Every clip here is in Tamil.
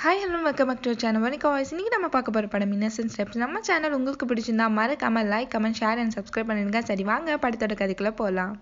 Hi hello welcome back to channel Vanakkam voice. இன்றைக்கி நம்ம பார்க்க போகிற படம் இன்னசென்ட் ஸ்டெப்ஸ். நம்ம சேனல் உங்களுக்கு பிடிச்சிருந்தா மறக்காம like comment share and subscribe பண்ணிடுங்க. சரி வாங்க படத்தோட கதைக்குள்ளே போகலாம்.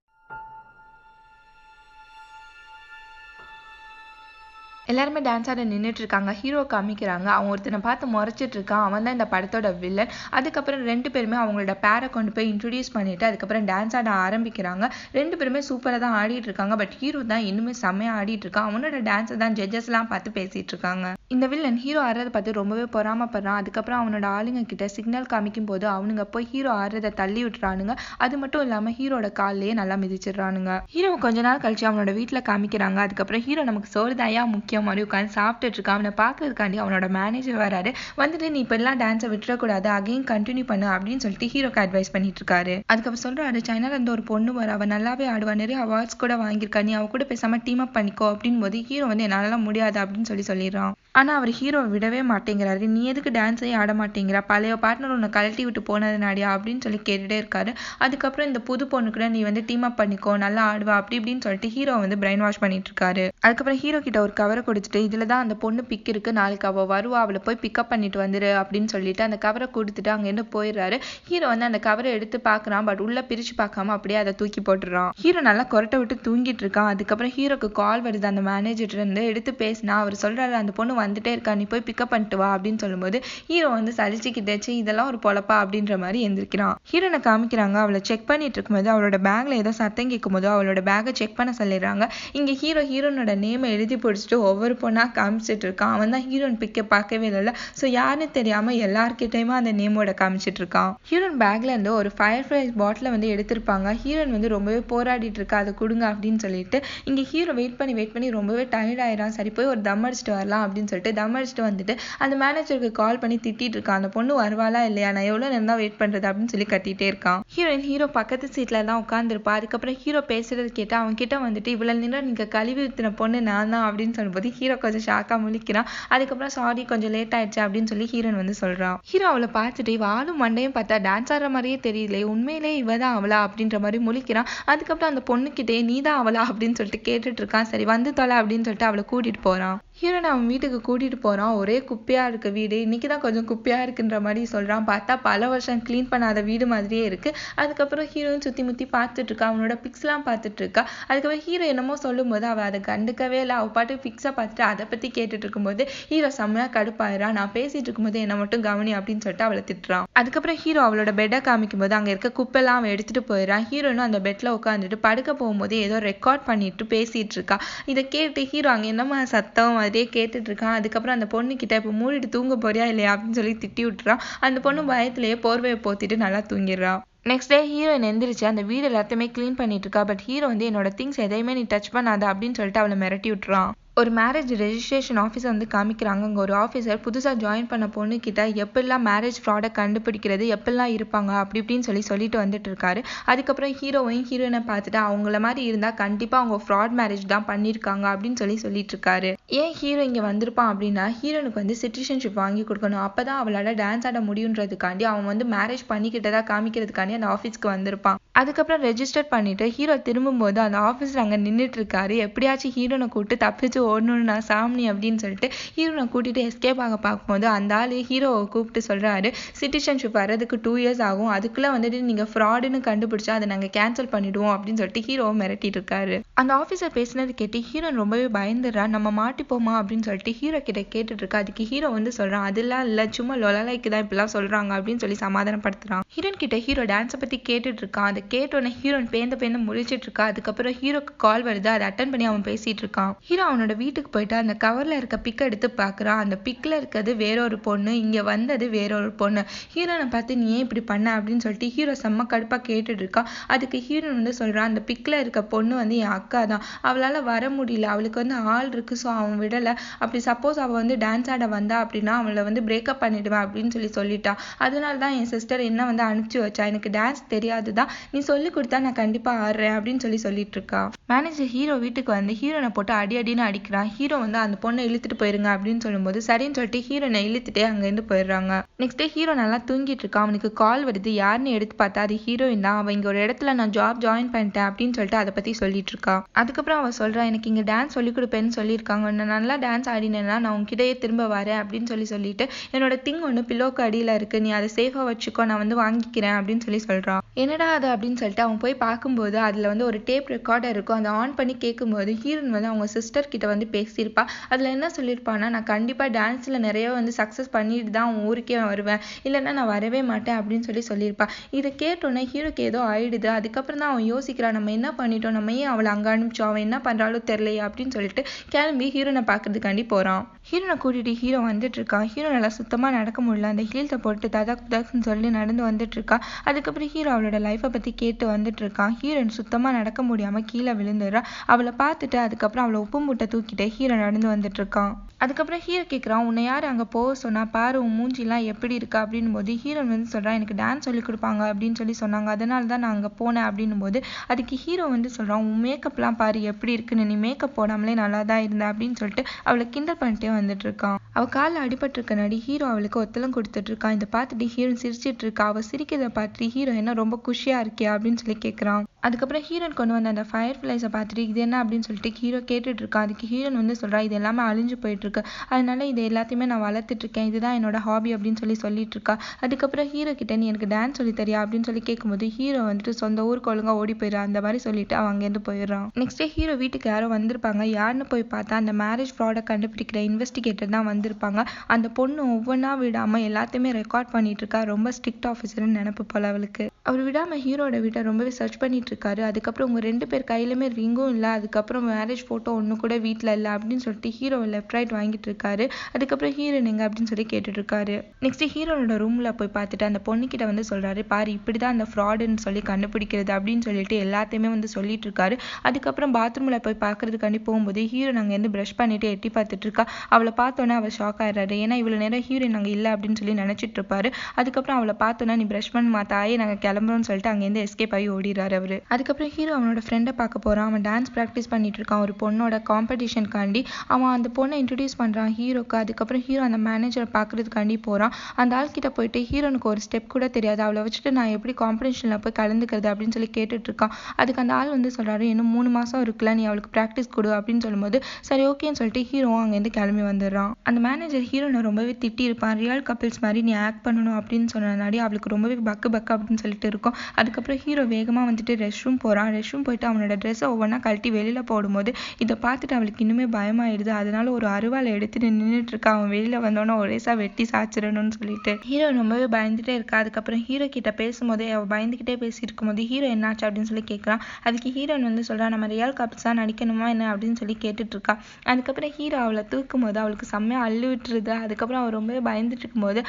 எல்லாருமே டான்ஸ் ஆட நின்றுட்டு இருக்காங்க. ஹீரோ காமிக்கிறாங்க. அவன் ஒருத்தனை பார்த்து முறைச்சிட்டு இருக்கான். அவன் தான் இந்த படத்தோட வில்லன். அதுக்கப்புறம் ரெண்டு பேருமே அவங்களோட பேரை கொண்டு போய் இன்ட்ரடியூஸ் பண்ணிட்டு அதுக்கப்புறம் டான்ஸ் ஆட ஆரம்பிக்கிறாங்க. ரெண்டு பேருமே சூப்பராக தான் ஆடிட்டு இருக்காங்க. பட் ஹீரோ தான் இன்னுமே செம்மையாக ஆடிட்டு இருக்கான். அவனோட டான்ஸை தான் ஜட்ஜஸ்லாம் பார்த்து பேசிட்டு இருக்காங்க. இந்த வில்லன் ஹீரோ ஆடுறதை பார்த்து ரொம்பவே பொறாமப்படுறான். அதுக்கப்புறம் அவனோட ஆளுங்க கிட்ட சிக்னல் காமிக்கும் போது அவனுங்க போய் ஹீரோ ஆடுறதை தள்ளி விட்டுறானுங்க. அது மட்டும் இல்லாமல் ஹீரோட காலிலேயே நல்லா மிதிச்சிடுறானுங்க. ஹீரோ கொஞ்ச நாள் கழிச்சு அவனோட வீட்டில் காமிக்கிறாங்க. அதுக்கப்புறம் ஹீரோ நமக்கு சோறுதாயா முக்கியம் மாதிரி உட்காந்து சாப்பிட்டுட்டு இருக்கான். அவனை பார்க்கறதுக்காண்டி அவனோட மேனேஜர் வராரு. வந்துட்டு நீ இப்பெல்லாம் டான்ஸை விட்டுறக்கூடாது, அகைன் கண்டினியூ பண்ணு அப்படின்னு சொல்லிட்டு ஹீரோக்கு அட்வைஸ் பண்ணிட்டு இருக்காரு. அதுக்கப்புறம் சொல்றாரு, சைனால இருந்து ஒரு பொண்ணு வர, அவன் நல்லாவே ஆடுவா, நிறைய அவார்ட்ஸ் கூட வாங்கியிருக்கா, நீ அவ கூட பேசாம டீம் அப் பண்ணிக்கோ அப்படின்னு போது ஹீரோ வந்து என்னால முடியாது அப்படின்னு சொல்லிடுறான். ஆனா அவர் ஹீரோவை விடவே மாட்டேங்கிறாரு. நீ எதுக்கு டான்ஸே ஆட மாட்டேங்கிறா, பழைய பார்ட்னர் உன்னை கழட்டி விட்டு போனது நாடியா அப்படின்னு சொல்லி கேட்டுட்டே இருக்காரு. அதுக்கப்புறம் இந்த புது பொண்ணு கூட நீ வந்து டீம் அப் பண்ணிக்கோ, நல்லா ஆடுவா அப்படி இப்படின்னு சொல்லிட்டு ஹீரோ வந்து பிரைன் வாஷ் பண்ணிட்டு இருக்காரு. அதுக்கப்புறம் ஹீரோ கிட்ட ஒரு கவரை கொடுத்துட்டு இதுல தான் அந்த பொண்ணு பிக் இருக்கு, நாளைக்கு அவள் வருவா, அவளை போய் பிக்கப் பண்ணிட்டு வந்துரு அப்படின்னு சொல்லிட்டு அந்த கவரை கொடுத்துட்டு அங்கேருந்து போயிடுறாரு. ஹீரோ வந்து அந்த கவரை எடுத்து பார்க்குறான். பட் உள்ள பிரிச்சு பார்க்காம அப்படியே அதை தூக்கி போட்டுறான். ஹீரோ நல்லா கொரட்டை விட்டு தூங்கிட்டு இருக்கான். அதுக்கப்புறம் ஹீரோக்கு கால் வருது அந்த மேனேஜர் இருந்து. எடுத்து பேசினா அவர் சொல்றாரு, அந்த பொண்ணு வந்துட்டே இருக்கா, நீ போய் பிக்கப் பண்ணிட்டு வா அப்படின்னு சொல்லும்போது ஹீரோ வந்து சலிச்சுக்கிட்டேச்சு, இதெல்லாம் ஒரு பொழப்பா அப்படின்ற மாதிரி எந்திரிக்கிறான். ஹீரோனை காமிக்கிறாங்க. அவளை செக் பண்ணிட்டு இருக்கும்போது அவளோட பேக்ல ஏதோ சத்தம் கேட்கும் போது அவளோட பேக்கை செக் பண்ண சொல்லிடுறாங்க. இங்க ஹீரோனோட நேமை எழுதி பிடிச்சிட்டு ஒவ்வொரு பொண்ணா காமிச்சிட்டு இருக்கான். அவன் தான் ஹீரோயின் பிக்க பார்க்கவே இல்லை. ஸோ யாருன்னு தெரியாம எல்லார்கிட்டயுமே அந்த நேமோட காமிச்சிட்டு இருக்கான். ஹீரோயின் பேக்ல இருந்து ஒரு ஃபயர் ஃப்ரை பாட்டில வந்து எடுத்திருப்பாங்க. ஹீரோயின் வந்து ரொம்பவே போராடிட்டு இருக்கா, அதை கொடுங்க அப்படின்னு சொல்லிட்டு இங்க ஹீரோ வெயிட் பண்ணி ரொம்பவே டயர்ட் ஆயிரான். சரி போய் ஒரு தம் அடிச்சுட்டு வரலாம் அப்படின்னு சொல்லிட்டு தம் அடிச்சுட்டு வந்துட்டு அந்த மேனேஜருக்கு கால் பண்ணி திட்டிட்டு இருக்கான். அந்த பொண்ணு வருவாளா இல்லையா, நான் எவ்வளவு நேரம் தான் வெயிட் பண்றது அப்படின்னு சொல்லி கட்டிட்டே இருக்கான். ஹீரோ பக்கத்து சீட்ல தான் உட்காந்துருப்பா. அதுக்கப்புறம் ஹீரோ பேசுறது கேட்டு அவன் கிட்ட வந்துட்டு இவ்வளவு நேரம் நீங்க கழுவி ஊத்தின பொண்ணு நான் தான் அப்படின்னு சொல்லும்போது ஹீரோ கொஞ்சம் ஷாக்கா முழிக்கிறான். அதுக்கப்புறம் சாரி கொஞ்சம் லேட் ஆயிடுச்சு அப்படின்னு சொல்லி ஹீரோன் வந்து சொல்றான். ஹீரோ அவளை பார்த்துட்டு வாழும் மண்டையும் பார்த்தா டான்ஸ் ஆடுற மாதிரியே தெரியல, உண்மையிலே இவதான் அவளா அப்படின்ற மாதிரி முழிக்கிறான். அதுக்கப்புறம் அந்த பொண்ணுக்கிட்டே நீதான் அவளா அப்படின்னு சொல்லிட்டு கேட்டுட்டு இருக்கான். சரி வந்து தொலை அப்படின்னு சொல்லிட்டு அவளை கூட்டிட்டு போறான். ஹீரோனை அவன் வீட்டுக்கு கூட்டிட்டு போறான். ஒரே குப்பையா இருக்கு வீடு, இன்னைக்குதான் கொஞ்சம் குப்பையா இருக்குன்ற மாதிரி சொல்றான். பார்த்தா பல வருஷம் கிளீன் பண்ணாத வீடு மாதிரியே இருக்கு. அதுக்கப்புறம் ஹீரோயின் சுத்தி முத்தி பார்த்துட்டு இருக்கா, அவனோட பிக்ஸ் எல்லாம் பார்த்துட்டு இருக்கா. அதுக்கப்புறம் ஹீரோ என்னமோ சொல்லும் போது அவ அதை கண்டுக்கவே இல்லை. அவ பாட்டு பிக்ஸை பார்த்துட்டு அதை பத்தி கேட்டுட்டு இருக்கும்போது ஹீரோ செம்மையா கடுப்பாயிரா. நான் பேசிட்டு இருக்கும்போது என்ன மட்டும் கவனி அப்படின்னு சொல்லிட்டு அவளை திட்டுறான். அதுக்கப்புறம் ஹீரோ அவளோட பெட்டை காமிக்கும் போது அங்க இருக்க குப்பெல்லாம் அவன் எடுத்துட்டு போயிடறான். ஹீரோனும் அந்த பெட்ல உட்காந்துட்டு படுக்க போகும்போது ஏதோ ரெக்கார்ட் பண்ணிட்டு பேசிட்டு இருக்கா. இதை கேட்டு ஹீரோ அங்க என்னமா சத்தம் மாதிரியே கேட்டுட்டு இருக்கான். அதுக்கப்புறம் அந்த பொண்ணு கிட்ட இப்ப மூடிட்டு தூங்க போறியா இல்லையா அப்படின்னு சொல்லி திட்டி விட்டுறான். அந்த பொண்ணு பயத்திலேயே போர்வையை போத்திட்டு நல்லா தூங்கிடுறான். நெக்ஸ்ட் டே ஹீரோயின் எந்திரிச்சு அந்த வீடு எல்லாத்தையுமே கிளீன் பண்ணிட்டு இருக்கா. பட் ஹீரோ வந்து என்னோட திங்ஸ் எதையுமே நீ டச் பண்ணாத அப்படின்னு சொல்லிட்டு அவளை மிரட்டி விட்டுறான். ஒரு மேரேஜ் ரெஜிஸ்ட்ரேஷன் ஆஃபீஸை வந்து காமிக்கிறாங்க. அங்கே ஒரு ஆஃபீஸர் புதுசாக ஜாயின் பண்ண பொண்ணு கிட்ட எப்படிலாம் மேரேஜ் ஃப்ராடை கண்டுபிடிக்கிறது, எப்படிலாம் இருப்பாங்க அப்படி இப்படின்னு சொல்லிட்டு வந்துட்டு இருக்காரு. அதுக்கப்புறம் ஹீரோயினை பார்த்துட்டு அவங்கள மாதிரி இருந்தால் கண்டிப்பாக அவங்க ஃப்ராட் மேரேஜ் தான் பண்ணியிருக்காங்க அப்படின்னு சொல்லிட்டு இருக்காரு. ஏன் ஹீரோ இங்கே வந்திருப்பான் அப்படின்னா ஹீரோனுக்கு வந்து சிட்டிசன்ஷிப் வாங்கி கொடுக்கணும், அப்பதான் அவளால் டான்ஸ் ஆட முடியுன்றதுக்காண்டி அவன் வந்து மேரேஜ் பண்ணிக்கிட்டதா காமிக்கிறதுக்காண்டி அந்த ஆஃபீஸ்க்கு வந்திருப்பான். அதுக்கப்புறம் ரெஜிஸ்டர் பண்ணிட்டு ஹீரோ திரும்பும்போது அந்த ஆஃபீஸர் அங்கே நின்றுட்டு இருக்காரு. எப்படியாச்சும் ஹீரோனை கூப்பிட்டு தப்பிச்சு ஓடணும்னு நான் சாமி அப்படின்னு சொல்லிட்டு ஹீரோனை கூட்டிட்டு எஸ்கேப் ஆக பார்க்கும்போது அந்த ஆள் ஹீரோவை கூப்பிட்டு சொல்றாரு, சிட்டிசன்ஷிப் வர்றதுக்கு 2 years ஆகும், அதுக்குள்ள வந்துட்டு நீங்க ஃப்ராடுன்னு கண்டுபிடிச்சா அதை நாங்கள் கேன்சல் பண்ணிடுவோம் அப்படின்னு சொல்லிட்டு ஹீரோவை மிரட்டிட்டு இருக்காரு. அந்த ஆஃபீஸர் பேசினது கேட்டு ஹீரோன் ரொம்பவே பயந்துடுறா. நம்ம மாட்டிப்போமா அப்படின்னு சொல்லிட்டு ஹீரோ கிட்ட கேட்டுட்டு இருக்கா. அதுக்கு ஹீரோ வந்து சொல்றான், அதெல்லாம் இல்லை, சும்மா லொலாய்க்கு தான் இப்படிலாம் சொல்றாங்க அப்படின்னு சொல்லி சமாதானப்படுத்துறான். ஹீரோன் கிட்ட ஹீரோ டான்ஸை பத்தி கேட்டுட்டு இருக்கான். அதை கேட்டோன்னே ஹீரோன் பேந்த முழிச்சிட்டு இருக்கா. அதுக்கப்புறம் ஹீரோக்கு கால் வருது. அதை அட்டன் பண்ணி அவன் பேசிட்டு இருக்கான். ஹீரோ அவனோட வீட்டுக்கு போயிட்டு அந்த கவர்ல இருக்க பிக் எடுத்து பாக்குறான். அந்த பிக்ல இருக்கிறது வேறொரு பொண்ணு, இங்க வந்தது வேறொரு பொண்ணு. ஹீரோனை பார்த்து நீ ஏன் இப்படி பண்ண அப்படின்னு சொல்லிட்டு ஹீரோ செம்ம கடுப்பா கேட்டுட்டு இருக்கான். அதுக்கு ஹீரோன் வந்து சொல்றான், அந்த பிக்ல இருக்க பொண்ணு வந்து என் அக்கா தான், அவளால வர முடியல, அவளுக்கு வந்து ஆள் இருக்கு, ஸோ அவன் விடல, அப்படி சப்போஸ் அவ வந்து டான்ஸ் ஆட வந்தா அப்படின்னா அவளை வந்து பிரேக்கப் பண்ணிடுவேன் அப்படின்னு சொல்லிட்டா. அதனால தான் என் சிஸ்டர் என்ன வந்து அனுப்பிச்சு வச்சா, எனக்கு டான்ஸ் தெரியாதுதான், நீ சொல்லி கொடுத்தா நான் கண்டிப்பா ஆடுறேன் அப்படின்னு சொல்லிட்டு இருக்கா. மேனேஜர் ஹீரோ வீட்டுக்கு வந்து ஹீரோனை போட்டு அடி அடின்னு அடிக்கிறான். ஹீரோ வந்து அந்த பொண்ணை இழுத்துட்டு போயிருங்க அப்படின்னு சொல்லும்போது சரின்னு சொல்லிட்டு ஹீரோனை இழுத்துட்டே அங்கேருந்து போயிடுறாங்க. நெக்ஸ்ட் டே ஹீரோ நல்லா தூங்கிட்டு இருக்கான். அவனுக்கு கால் வருது. யாருன்னு எடுத்து பார்த்தா அது ஹீரோயின் தான். அவன் இங்க ஒரு இடத்துல நான் ஜாப் ஜாயின் பண்ணிட்டேன் அப்படின்னு சொல்லிட்டு அதை பத்தி சொல்லிட்டு இருக்கா. அதுக்கப்புறம் அவ சொல்றா, எனக்கு இங்க டான்ஸ் சொல்லி கொடுப்பேன்னு சொல்லியிருக்காங்க. நான் நல்லா டான்ஸ் ஆடினேன்னா நான் உங்ககிட்டயே திரும்ப வரேன் அப்படின்னு சொல்லிட்டு என்னோட திங் ஒன்று பில்லோக்கு அடியில இருக்கு, நீ அதை சேஃபா வச்சுக்கோ, நான் வந்து வாங்கிக்கிறேன் அப்படின்னு சொல்றான். என்னடா அது அப்படின்னு சொல்லிட்டு அவன் போய் பார்க்கும்போது அதுல வந்து ஒரு டேப் ரெக்கார்டர் இருக்கும். அதை ஆன் பண்ணி கேட்கும்போது ஹீரோயின் வந்து அவங்க சிஸ்டர் கிட்ட வந்து பேசியிருப்பா. அதுல என்ன சொல்லியிருப்பான்னா, நான் கண்டிப்பா டான்ஸ்ல நிறைய வந்து சக்சஸ் பண்ணிட்டு தான் உன் ஊருக்கே வருவேன், இல்லைன்னா நான் வரவே மாட்டேன் அப்படின்னு சொல்லியிருப்பா. இதை கேட்டோன்னே ஹீரோக்கு ஏதோ ஆயிடுது. அதுக்கப்புறம் தான் அவன் யோசிக்கிறான், நம்ம என்ன பண்ணிட்டோம், நம்ம ஏன் அவளை அங்க அனுப்பிச்சோம், அவன் என்ன பண்றாலும் தெரியலையே அப்படின்னு சொல்லிட்டு கிளம்பி ஹீரோனை பார்க்கறதுக்காண்டி போறான். ஹீரோனை கூட்டிட்டு ஹீரோ வந்துட்டு இருக்கான். ஹீரோ நல்லா சுத்தமா நடக்க முடியல. அந்த ஹீல்ஸை போட்டு ததக்குன்னு சொல்லி நடந்து வந்துட்டு இருக்கா. அதுக்கப்புறம் ஹீரோ அவளோட லைஃப்பை பத்தி கேட்டு வந்துட்டு இருக்கான். ஹீரோயின் சுத்தமா நடக்க முடியாம கீழே விழுந்துடுறா. அவளை பார்த்துட்டு அதுக்கப்புறம் அவளை உப்பு மூட்டை தூக்கிட்டு ஹீரோ நடந்து வந்துட்டு இருக்கான். அதுக்கப்புறம் ஹீரோ கேட்குறான், உன்னை யார் அங்கே போக சொன்னா, பாரு உன் மூஞ்சிலாம் எப்படி இருக்கா அப்படின்னும் போது ஹீரோயின் வந்து சொல்கிறான், எனக்கு டான்ஸ் சொல்லி கொடுப்பாங்க அப்படின்னு சொன்னாங்க, அதனால தான் நான் அங்கே போனேன் அப்படின்னும் போது அதுக்கு ஹீரோ வந்து சொல்கிறான், உன் மேக்கப்லாம் பாரு எப்படி இருக்குன்னு, நீ மேக்கப் போடாமலே நல்லா தான் இருந்த அப்படின்னு சொல்லிட்டு அவளை கிண்டல் பண்ணிட்டே வந்துட்டு இருக்கான். அவள் காலில் அடிபட்டு இருக்கனாடி ஹீரோ அவளுக்கு ஒத்தலம் கொடுத்துட்டு இருக்கான். இதை பார்த்துட்டு ஹீரோயின் சிரிச்சிட்டு இருக்கா. அவள் சிரிக்கிறத பார்த்துட்டு ஹீரோ என்ன ரொம்ப குஷியா இருக்கியா அப்படின்னு கேட்குறான். அதுக்கப்புறம் ஹீரோயின் கொண்டு வந்த அந்த ஃபயர் ஃப்ளைஸை பார்த்துட்டு இது என்ன அப்படின்னு சொல்லிட்டு ஹீரோ கேட்டுட்டு இருக்கான். அதுக்கு ஹீரோயின் வந்து சொல்றா, இது எல்லாமே அழிஞ்சு போயிட்டு இருக்கு, அதனால இது எல்லாத்தையுமே நான் வளர்த்துட்டு இருக்கேன், இதுதான் என்னோட ஹாபி அப்படின்னு சொல்லிட்டு இருக்கா. அதுக்கப்புறம் ஹீரோ கிட்ட நீ எனக்கு டான்ஸ் சொல்லி தரியா அப்படின்னு கேட்கும்போது ஹீரோ வந்துட்டு சொந்த ஊருக்கு ஒழுங்கா ஓடி போயிடா அந்த மாதிரி சொல்லிட்டு அவன் அங்கேருந்து போயிடுறான். நெக்ஸ்ட் டே ஹீரோ வீட்டுக்கு யாரோ வந்திருப்பாங்க. யாருன்னு போய் பார்த்தா அந்த மேரேஜ் ஃப்ராடை கண்டுபிடிக்கிற இன்வெஸ்டிகேட்டர் தான் வந்திருப்பாங்க. அந்த பொண்ணு ஒவ்வொன்றா விடாம எல்லாத்தையுமே ரெக்கார்ட் பண்ணிட்டு இருக்கா. ரொம்ப ஸ்ட்ரிக்ட் ஆஃபீஸர்னு நினைப்பு போல அவளுக்கு. அவர் விடாம ஹீரோட வீட்டை ரொம்பவே சர்ச் பண்ணிட்டு இருக்காரு. அதுக்கப்புறம் உங்க 2 பேர் கையிலுமே ரிங்கும் இல்லை, அதுக்கப்புறம் மேரேஜ் போட்டோ ஒன்று கூட வீட்டில் இல்லை அப்படின்னு சொல்லிட்டு ஹீரோ லெஃப்ட் ரைட் வாங்கிட்டு இருக்காரு. அதுக்கப்புறம் ஹீரோயின் எங்க அப்படின்னு கேட்டுட்டு இருக்காரு. நெக்ஸ்ட் ஹீரோனோட ரூம்ல போய் பார்த்துட்டு அந்த பொண்ணுக்கிட்ட வந்து சொல்றாரு, பாரு இப்படிதான் அந்த ஃப்ராடுன்னு கண்டுபிடிக்கிறது அப்படின்னு சொல்லிட்டு எல்லாத்தையுமே வந்து சொல்லிட்டு இருக்காரு. அதுக்கப்புறம் பாத்ரூம்ல போய் பார்க்கறதுக்காண்டி போகும்போது ஹீரோயின் அங்கேருந்து ப்ரஷ் பண்ணிட்டு எட்டி பார்த்துட்டு இருக்கா. அவளை பார்த்தோன்னே அவள் ஷாக் ஆயிடுறாரு. ஏன்னா இவ்வளவு நேரம் ஹீரோயின் அங்கே இல்லை அப்படின்னு நினைச்சிட்டு இருப்பாரு. அதுக்கப்புறம் அவளை பார்த்தோன்னா நீ ப்ரஷ் பண்ண மாத்தாயே, நாங்கள் கிளம்புறோம்னு சொல்லிட்டு அங்கேருந்து எஸ்கேப் ஆகி ஓடிடுறாரு அவரு. அதுக்கப்புறம் ஹீரோ அவனோட ஃப்ரெண்டை பார்க்க போறான். அவன் டான்ஸ் ப்ராக்டிஸ் பண்ணிட்டு இருக்கான் ஒரு பொண்ணோட காம்படிஷனுக்காண்டி. அவன் அந்த பொண்ணை இன்ட்ரடியூஸ் பண்றான் ஹீரோக்கு. அதுக்கப்புறம் ஹீரோ அந்த மேனேஜரை பார்க்கறதுக்காண்டி போறான். அந்த ஆள் கிட்ட போயிட்டு ஹீரோனுக்கு ஒரு ஸ்டெப் கூட தெரியாது, அவளை வச்சுட்டு நான் எப்படி காம்படிஷன்ல போய் கலந்துக்கிறது அப்படின்னு கேட்டுட்டு இருக்கான். அதுக்கு அந்த ஆள் வந்து சொல்றாரு, இன்னும் 3 மாசம் இருக்குல்ல, நீ அவளுக்கு ப்ராக்டிஸ் கொடு அப்படின்னு சொல்லும்போது சரி ஓகேன்னு சொல்லிட்டு ஹீரோவும் அங்கேருந்து கிளம்பி வந்துடுறான். அந்த மேனேஜர் ஹீரோனை ரொம்பவே திட்டி இருப்பான். ரியல் கப்பிள்ஸ் மாதிரி நீ ஆக்ட் பண்ணணும் அப்படின்னு சொன்னனாடி அவளுக்கு ரொம்பவே பக்கு அப்படின்னு சொல்லிட்டு இருக்கும். அதுக்கப்புறம் ஹீரோ வேகமா வந்துட்டு ரெஸ்ட் ரூம் போறான். ரெஸ்ட் ரூம் போயிட்டு அவனோட ட்ரெஸ்ஸை ஒவ்வொன்றா கழட்டி வெளியில போடும்போது இதை பார்த்துட்டு அவளுக்கு இன்னுமே பயமாயிடுது. அதனால ஒரு அருவாளை எடுத்துட்டு நின்றுட்டு இருக்கா. அவன் வெளியில வந்தோன்னா ஒரேசா வெட்டி சாச்சிடணும்னு சொல்லிட்டு ஹீரோ ரொம்பவே பயந்துட்டே இருக்கா. அதுக்கப்புறம் ஹீரோ கிட்ட பேசும்போதே அவள் பயந்துகிட்டே பேசியிருக்கும் போது ஹீரோ என்னாச்சு அப்படின்னு கேட்கறான். அதுக்கு ஹீரோயின் வந்து சொல்றா, நம்ம ரியல் கப்பிள்ஸ் தான் நடிக்கணுமா என்ன அப்படின்னு கேட்டுட்டு இருக்கா. அதுக்கப்புறம் ஹீரோ அவளை தூக்கும் போது அவளுக்கு செம்மையா அள்ளு விட்டுருது. அதுக்கப்புறம் அவள் ரொம்பவே பயந்துட்டு இருக்கும்போது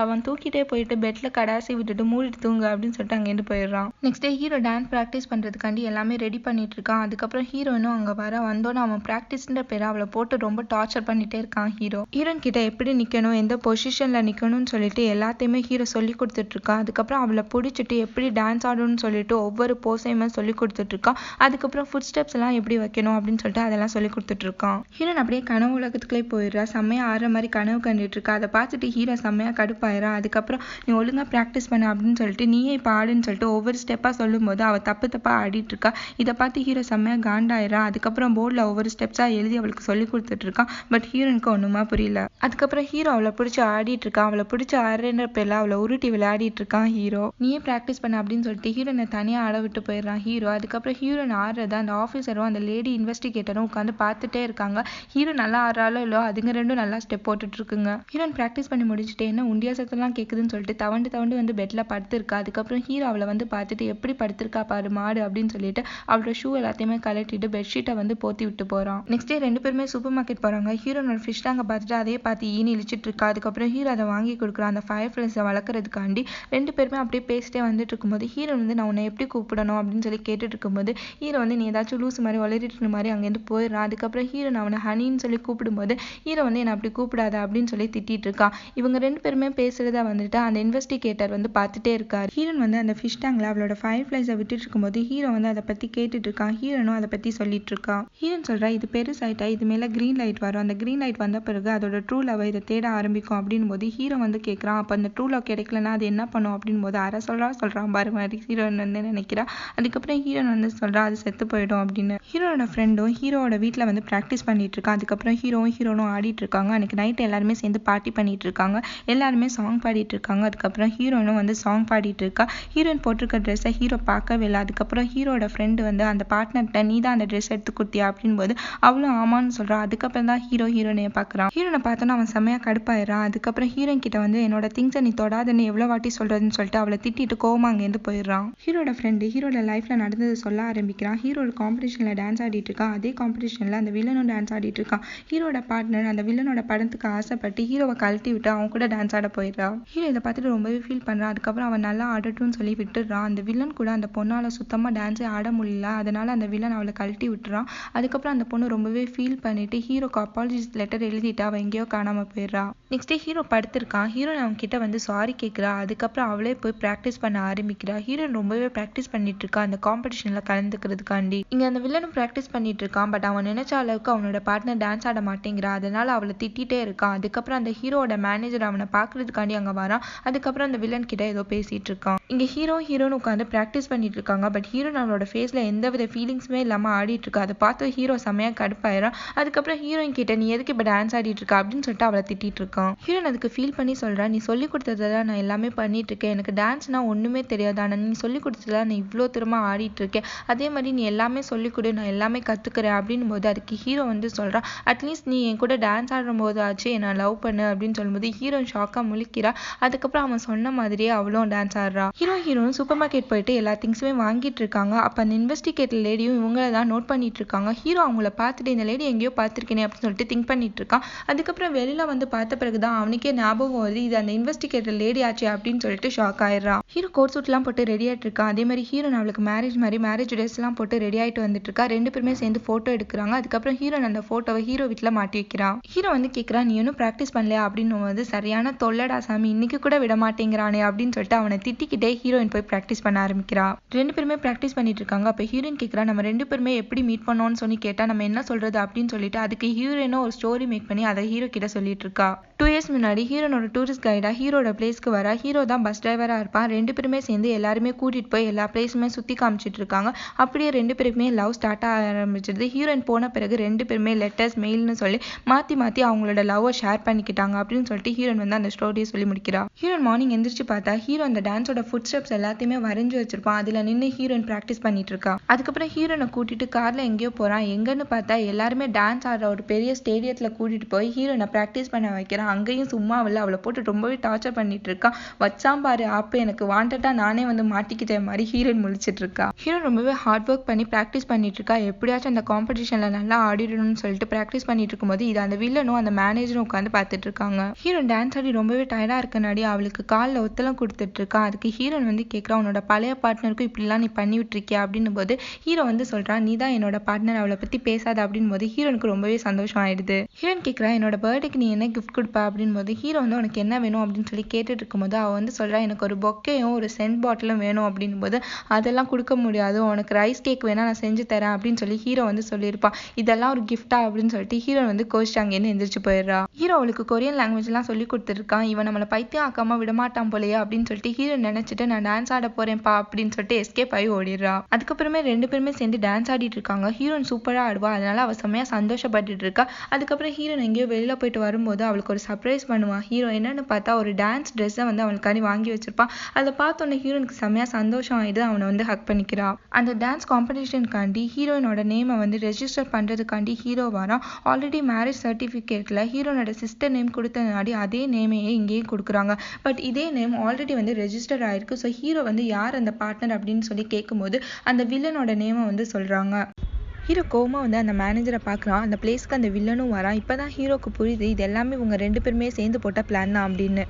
அவன் தூக்கிட்டே போயிட்டு பெட்ல கடாசி விட்டுட்டு மூடிட்டு தூங்க அப்படின்னு சொல்லிட்டு அங்கேருந்து போயிடுறான். Next day hero dance practice பண்றதுக்காண்டி எல்லாமே ரெடி பண்ணிட்டு இருக்கான். அதுக்கப்புறம் ஹீரோயினும் அங்க வந்தோன்னு அவன் ப்ராக்டிஸ்ன்ற பேரை அவளை போட்டு ரொம்ப டார்ச்சர் பண்ணிட்டே இருக்கான். ஹீரோயின் கிட்ட எப்படி நிக்கணும், எந்த பொசிஷன்ல நிக்கணும்னு சொல்லிட்டு எல்லாத்தையுமே ஹீரோ சொல்லி கொடுத்துட்டு இருக்கான். அதுக்கப்புறம் அவளை பிடிச்சிட்டு எப்படி டான்ஸ் ஆடணும்னு சொல்லிட்டு ஒவ்வொரு போஸையுமே சொல்லி கொடுத்துட்டு இருக்கான். அதுக்கப்புறம் ஃபுட் ஸ்டெப்ஸ் எல்லாம் எப்படி வைக்கணும் அப்படின்னு சொல்லிட்டு அதெல்லாம் சொல்லி கொடுத்துட்டு இருக்கான். ஹீரோயின் அப்படியே கனவு உலகத்துக்குள்ளே போயிடுறா. செம்மையா ஆடுற மாதிரி கனவு கண்டுட்டு இருக்கா. அதை பார்த்துட்டு ஹீரோ செம்மையா கடுப்பாயிரா. அதுக்கப்புறம் நீ ஒழுங்கா ப்ராக்டிஸ் பண்ண அப்படின்னு சொல்லிட்டு நீயே இப்போ ஆடுன்னு சொல்லிட்டு ஒவ்வொரு ஸ்டெப்பா சொல்லும் போது அவள் தப்பா ஆடிட்டு இருக்கா. இதை பார்த்து ஹீரோ செம்மையா காண்டாயிரா. அதுக்கப்புறம் போர்டில் ஒவ்வொரு ஸ்டெப்ஸா எழுதி அவளுக்கு சொல்லி கொடுத்துட்டு இருக்கான். பட் ஹீரோனுக்கு ஒண்ணுமா புரியல. அதுக்கப்புறம் ஹீரோ அவளை பிடிச்சி ஆடிட்டு இருக்கான். அவளை பிடிச்சி ஆடுறன்ற பேர்ல அவளை உருட்டி விளையாடிட்டு இருக்கான் ஹீரோ. நீயே ப்ராக்டிஸ் பண்ண அப்படின்னு சொல்லிட்டு ஹீரோனை தனியா ஆட விட்டு போயிடுறான் ஹீரோ. அதுக்கப்புறம் ஹீரோனை ஆடுறத அந்த ஆஃபீஸரும் அந்த லேடி இன்வெஸ்டிகேட்டரும் உட்காந்து பார்த்துட்டே இருக்காங்க. ஹீரோ நல்லா ஆடுறாலோ இல்லோ அதுங்க ரெண்டும் நல்லா ஸ்டெப் போட்டுட்டு இருக்குங்க. ஹீரோன் ப்ராக்டிஸ் பண்ணி முடிச்சுட்டு என்ன உண்டியா சத்தம்லாம் கேட்குதுன்னு சொல்லிட்டு தவண்டு வந்து பெட்ல படுத்திருக்கா. அதுக்கப்புறம் ஹீரோ அவளை வந்து பார்த்துட்டு எப்படி படுத்திருக்கா பாரு பாரு மாடு அப்படின்னு சொல்லிட்டு அவளோட ஷூ எல்லாத்தையுமே கலட்டிட்டு பெட்ஷீட்டை வந்து போத்தி விட்டு போறான். நெக்ஸ்ட் டே ரெண்டு பேருமே சூப்பர் மார்க்கெட் போறாங்க. ஹீரோனோட ஃபிஷ் டேங்கை பார்த்துட்டு அதே பார்த்து ஈனி இழிச்சிட்டு இருக்கா. அதுக்கப்புறம் ஹீரோ அதை வாங்கி கொடுக்குறான் அந்த ஃபயர் ஃப்ளைஸை வளர்க்குறதுக்காண்டி. ரெண்டு பேருமே அப்படியே பேசிட்டே வந்துட்டு இருக்கும்போது ஹீரோ வந்து நான் உன்னை எப்படி கூப்பிடணும் அப்படின்னு சொல்லி கேட்டுட்டு இருக்கும்போது ஹீரோ வந்து நீ ஏதாச்சும் லூஸ் மாதிரி வளரிட்டு மாதிரி அங்கேருந்து போயிடுறான். அதுக்கப்புறம் ஹீரோ அவனை ஹனின்னு சொல்லி கூப்பிடும்போது ஹீரோ வந்து என்னை அப்படி கூப்பிடாத அப்படின்னு சொல்லி திட்டிட்டு இருக்கான். இவங்க ரெண்டு பேருமே பேசுறத வந்துட்டு அந்த இன்வெஸ்டிகேட்டர் வந்து பார்த்துட்டே இருக்காரு. ஹீரோன் வந்து அந்த ஃபிஷ் டேங்க்ல அவளோட ஃபயர் ஃப்ளைஸை விட்டுட்டு இருக்கும்போது ஹீரோ வந்து அதை பத்தி கேட்டுட்டு இருக்கான். ஹீரோனும் அதை பத்தி சொல்லிட்டு இருக்கான். ஹீரோன் சொல்றா இது பெருசாயிட்டா இது மேல கிரீன் லைட் வரும். அந்த கிரீன் லைட் வந்த பிறகு அதோட ட்ரூ லவ் இதை தேட ஆரம்பிக்கும் அப்படின்னு போது ஹீரோ வந்து கேட்கறான். அப்ப அந்த ட்ரூ லவ் கிடைக்கலன்னா அது என்ன பண்ணும் அப்படின்னு போது அரை சொல்றான் பாரு மாதிரி ஹீரோன் வந்து நினைக்கிறா. அதுக்கப்புறம் ஹீரோன் வந்து சொல்றா அது செத்து போயிடும் அப்படின்னு. ஹீரோட ஃப்ரெண்டும் ஹீரோட வீட்டுல வந்து ப்ராக்டிஸ் பண்ணிட்டு இருக்கான். அதுக்கப்புறம் ஹீரோனும் ஆடிட்டு இருக்காங்க. அன்னைக்கு நைட் எல்லாருமே சேர்ந்து பார்ட்டி பண்ணிட்டு இருக்காங்க. எல்லாருமே சாங் பாடிட்டு இருக்காங்க. அதுக்கப்புறம் ஹீரோனும் வந்து சாங் பாடிட்டு இருக்கா. ஹீரோயின் போட்டிருக்க ட்ரெஸ்ஸை ஹீரோ பார்க்கவே இல்லை. அதுக்கப்புறம் ஹீரோட ஃப்ரெண்டு வந்து அந்த பார்ட்னர்கிட்ட நீ தான் அந்த ட்ரெஸ் எடுத்து கொடுத்தியா அப்படின்னு போது அவளும் ஆமான்னு சொல்றா. அதுக்கப்புறம் தான் ஹீரோனைய பார்க்குறான். ஹீரோனை பார்த்தோன்னா அவன் செம்மையா கடுப்பாயிடுறான். அதுக்கப்புறம் ஹீரோயின் கிட்ட வந்து என்னோட திங்ஸை நீ தொடாதுன்னு எவ்வளோ வாட்டி சொல்றதுன்னு சொல்லிட்டு அவளை திட்டிட்டு கோவமா அங்கேருந்து போயிடுறான். ஹீரோட ஃப்ரெண்டு ஹீரோட லைஃப்ல நடந்தது சொல்ல ஆரம்பிக்கிறான். ஹீரோட காம்படிஷன்ல டான்ஸ் ஆடிட்டு இருக்கான். அதே காம்படிஷன்ல அந்த வில்லனும் டான்ஸ் ஆடிட்டு இருக்கான். ஹீரோட பார்ட்னர் அந்த வில்லனோட படத்துக்கு ஆசைப்பட்டு ஹீரோவை கழட்டி விட்டு அவன் கூட டான்ஸ் ஆட போயிடுறான். ஹீரோ இதை பார்த்துட்டு ரொம்பவே ஃபீல் பண்றான். அதுக்கப்புறம் அவன் நல்லா ஆடட்டும்னு சொல்லி விட்டுடுறான். அந்த வில்லன் கூட அந்த பொண்ணால சுத்தமா டான்ஸே ஆட முடியல. அதனால அந்த வில்லன் அவளை கழட்டி விட்டுறான். அதுக்கப்புறம் அந்த பொண்ணு ரொம்பவே ஃபீல் பண்ணிட்டு ஹீரோக்கு அப்பாலஜிஸ் லெட்டர் எழுதிட்டு அவன் எங்கேயோ காணாம போயிடுறா. Next day hero படுத்திருக்கான். ஹீரோன் அவன் கிட்ட வந்து சாரி கேட்கிறா. அதுக்கப்புறம் அவளே போய் ப்ராக்டிஸ் பண்ண ஆரம்பிக்கிறா. ஹீரோன் ரொம்பவே ப்ராக்டிஸ் பண்ணிட்டு இருக்கா அந்த காம்படிஷன்ல கலந்துக்கிறதுக்காண்டி. இங்க அந்த வில்லனும் ப்ராக்டிஸ் பண்ணிட்டு இருக்கான். பட் அவன் நினைச்ச அளவுக்கு அவனோட பார்ட்னர் டான்ஸ் ஆட மாட்டேங்கிறா. அதனால அவளை திட்டிட்டே இருக்கான். அதுக்கப்புறம் அந்த ஹீரோட மேனேஜர் அவனை பாக்குறதுக்காண்டி அங்க வரான். அதுக்கப்புறம் அந்த வில்லன் கிட்ட ஏதோ பேசிட்டு இருக்கான். இங்க ஹீரோன்னு உட்காந்து ப்ராக்டிஸ் பண்ணிட்டு இருக்காங்க. பட் ஹீரோன் அவளோட ஃபேஸ்ல எந்தவித ஃபீலிங்ஸுமே இல்லாம ஆடிட்டு இருக்கா. அதை பார்த்து ஹீரோ செம்மையா கடுப்பாயிரான். அதுக்கப்புறம் ஹீரோயின் கிட்ட நீ எதுக்கு இப்ப டான்ஸ் ஆடிட்டு இருக்கா அப்படின்னு சொல்லிட்டு அவளை திட்டிட்டு இருக்கான். ஹீரோன் அதுக்கு ஃபீல் பண்ணி சொல்றா நீ சொல்லி கொடுத்ததான் நான் எல்லாமே பண்ணிட்டு இருக்கேன். எனக்கு டான்ஸ்னா ஒண்ணுமே தெரியாது. ஆனா நீ சொல்லி கொடுத்ததுல நான் இவ்வளோ தூரமா ஆடிட்டு இருக்கேன். அதே மாதிரி நீ எல்லாமே சொல்லி கொடு நான் எல்லாமே கத்துக்கிறேன் அப்படின்னு போது அதுக்கு ஹீரோ வந்து சொல்றான் அட்லீஸ்ட் நீ என் கூட டான்ஸ் ஆடும் போது ஆச்சு என்ன லவ் பண்ணு அப்படின்னு சொல்லும்போது ஹீரோயின் ஷாக்கா முழிக்கிறா. அதுக்கப்புறம் அவன் சொன்ன மாதிரியே அவளும் டான்ஸ் ஆடுறா. ஹீரோவும் சூப்பர் மார்க்கெட் போயிட்டு எல்லா திங்ஸுமே வாங்கிட்டு இருக்காங்க. அப்ப அந்த இன்வெஸ்டிகேட்டர் லேடியும் இவங்கள தான் நோட் பண்ணிட்டு இருக்காங்க. ஹீரோ அவங்கள பார்த்துட்டு இந்த லேடி எங்கேயோ பார்த்திருக்கேனே அப்படின்னு சொல்லிட்டு திங்க் பண்ணிட்டு இருக்கான். அதுக்கப்புறம் வெளியில வந்து பார்த்த பிறகுதான் அவனுக்கே ஞாபகம் வருது இது அந்த இன்வெஸ்டிகேட்டர் லேடி ஆச்சு அப்படின்னு சொல்லிட்டு ஷாக் ஆயிடுறான். ஹீரோ கோட் சூட் எல்லாம் போட்டு ரெடி ஆயிட்டு இருக்கான். அதே மாதிரி ஹீரோன் அவளுக்கு மேரேஜ் ட்ரெஸ் எல்லாம் போட்டு ரெடி ஆயிட்டு வந்துட்டு இருக்கா. ரெண்டு பேருமே சேர்ந்து போட்டோ எடுக்கிறாங்க. அதுக்கப்புறம் ஹீரோன் அந்த போட்டோவை ஹீரோ வீட்டுல மாட்டி வைக்கிறான். ஹீரோ வந்து கேட்கறான் நீ இன்னும் பிராக்டிஸ் பண்ணலையா அப்படின்னு வந்து சரியான தொல்லடா சாமி இன்னைக்கு கூட விட மாட்டேங்கிறானே அப்படின்னு சொல்லிட்டு அவனை திட்டிக்கிட்டே ஹீரோயின் போய் பிராக்டிஸ் பண்ண ஆரம்பிக்கிறா. ரெண்டு பேருமே பிராக்டிஸ் பண்ணிட்டு இருக்காங்க. அப்ப ஹீரோயின் கேட்கறா நம்ம ரெண்டு பேருமே எப்படி மீட் பண்ணோம்னு சொல்லி கேட்டா நம்ம என்ன சொல்றது அப்படின்னு சொல்லிட்டு அதுக்கு ஹீரோயினும் ஒரு ஸ்டோரி மேக் பண்ணி அதை ஹீரோ கிட்ட சொல்லிட்டு இருக்கா. 2 years முன்னாடி ஹீரோனோட டூரிஸ்ட் கைடா ஹீரோட பிளேஸ்க்கு வர. ஹீரோ தான் பஸ் டிரைவரா இருப்பான். ரெண்டு பேருமே சேர்ந்து எல்லாருமே கூட்டிட்டு போய் எல்லா பிளேஸுமே சுத்தி காமிச்சிட்டு இருக்காங்க. அப்படியே ரெண்டு பேருக்குமே லவ் ஸ்டார்ட் ஆரம்பிச்சிருது. ஹீரோயின் போன பிறகு ரெண்டு பேருமே லெட்டர்ஸ் மெயில்னு சொல்லி மாத்தி அவங்களோட லவ்வை ஷேர் பண்ணிக்கிட்டாங்க அப்படின்னு சொல்லிட்டு ஹீரோயின் வந்து அந்த ஸ்டோரியை சொல்லி முடிக்கிறா. ஹீரோயின் மார்னிங் எந்திரிச்சு பார்த்தா ஹீரோ அந்த டான்ஸோட ஃபுட் ஸ்டெப்ஸ் எல்லாத்தையுமே வரைஞ்சு வச்சிருப்பான். அதுல நின்று ஹீரோயின் பிராக்டிஸ் பண்ணிட்டு இருக்கா. அதுக்கப்புறம் ஹீரோனை கூட்டிட்டு கார்ல எங்கேயோ போறான். எங்கன்னு பார்த்தா எல்லாருமே டான்ஸ் ஆடுற ஒரு பெரிய ஸ்டேடியத்துல கூட்டிட்டு போய் ஹீரோனை பிராக்டிஸ் பண்ண வைக்கிறான். அங்கேயும் சும்மா அவளை போட்டு ரொம்பவே டார்ச்சர் பண்ணிட்டு இருக்கான். வச்சாம்பாரு ஆப்பு எனக்கு வாண்டடா நானே வந்து மாட்டிக்கிட்ட மாதிரி ஹீரோயின் முழிச்சிட்டு இருக்கா. ஹீரோ ரொம்பவே ஹார்ட் ஒர்க் பண்ணி பிராக்டிஸ் பண்ணிட்டு இருக்கா. எப்படியாச்சும் அந்த காம்படிஷன்ல நல்லா ஆடிடணும்னு சொல்லிட்டு பிராக்டிஸ் பண்ணிட்டு இருக்கும்போது இது அந்த வில்லனும் அந்த மேனேஜரும் உட்காந்து பார்த்துட்டு இருக்காங்க. ஹீரோயின் டான்ஸ் ஆடி ரொம்பவே டயர்டா இருக்கனாடி அவளுக்கு காலில் ஒத்தலம் கொடுத்துட்டு இருக்கா. அதுக்கு ஹீரோயின் வந்து கேட்கறா உன்னோட பழைய பார்ட்னருக்கும் இப்படிலாம் நீ பண்ணி விட்டுருக்கியா அப்படின்னு போது ஹீரோ வந்து சொல்றான் நீ தான் என்னோட பார்ட்னர் அவளை பத்தி பேசாத அப்படின்னு போது ஹீரோனுக்கு ரொம்பவே சந்தோஷம் ஆயிடுது. ஹீரோயின் கேட்கறா என்னோட பர்த்டேக்கு நீ என்ன கிஃப்ட் கொடுப்பா அப்படின்னு போது ஹீரோ வந்து உனக்கு என்ன வேணும் அப்படின்னு சொல்லி கேட்டுட்டு இருக்கும்போது அவ வந்து சொல்றா எனக்கு ஒரு பொக்கையும் ஒரு சென்ட் பாட்டிலும் வேணும் அப்படின்னு போது அதெல்லாம் கொடுக்க முடியாது உனக்கு ரைஸ் கேக் வேணா நான் செஞ்சு தரேன் அப்படின்னு சொல்லி ஹீரோ வந்து சொல்லியிருப்பான். இதெல்லாம் ஒரு கிஃப்டா அப்படின்னு சொல்லிட்டு ஹீரோ வந்து கோச்சிட்டு அங்கேருந்து எந்திரிச்சு போயிடுறா. ஹீரோ அவளுக்கு கொரியன் லாங்குவேஜ் எல்லாம் சொல்லி கொடுத்துருக்கான். இவன் நம்மளை பைத்தியம் ஆக்காம விடமாட்டான் போலையா அப்படின்னு சொல்லிட்டு ஹீரோ நினைச்சிட்டு நான் டான்ஸ் ஆட போறேன்ப்பா அப்படின்னு சொல்லிட்டு எஸ்கேப் ஆகி ஓடிடுறா. அதுக்கப்புறமே ரெண்டு பேருமே சேர்ந்து டான்ஸ் ஆடிட்டு இருக்காங்க. ஹீரோயின் சூப்பரா ஆடுவா. அதனால அவ செம்மையா சந்தோஷப்பட்டுட்டு இருக்கா. அதுக்கப்புறம் ஹீரோயின் எங்கேயோ வெளியில போயிட்டு வரும்போது அவளுக்கு ஒரு சர்ப்ரைஸ் பண்ணுவான். ஹீரோ என்னன்னு பார்த்தா ஒரு டான்ஸ் ட்ரெஸ்ஸை வந்து அவனுக்காண்டி வாங்கி வச்சிருப்பான். அதை பார்த்தோன்னே ஹீரோனுக்கு செம்மையா சந்தோஷம் ஆயிடுது. அவனை வந்து ஹக் பண்ணிக்கிறா. அந்த டான்ஸ் காம்படிஷனுக்காண்டி ஹீரோயினோட நேமை வந்து ரெஜிஸ்டர் பண்றதுக்காண்டி ஹீரோ வரான். ஆல்ரெடி மேரேஜ் சர்டிஃபிகேட்ல ஹீரோனோட சிஸ்டர் நேம் கொடுத்தனாடி அதே நேமையே இங்கேயும் கொடுக்குறாங்க. பட் இதே நேம் ஆல்ரெடி வந்து ரெஜிஸ்டர் ஆயிருக்கு. ஸோ ஹீரோ வந்து யார் அந்த பார்ட்னர் அப்படின்னு சொல்லி கேட்கும்போது அந்த வில்லனோட நேமை வந்து சொல்கிறாங்க. ஹீரோ கோவமா வந்து அந்த மேனேஜரை பார்க்குறான். அந்த பிளேஸ்க்கு அந்த வில்லனும் வரான். இப்போ தான் ஹீரோக்கு புரியுது இது எல்லாமே இவங்க 2 பேருமே சேர்ந்து போட்ட பிளான் தான் அப்படின்னு.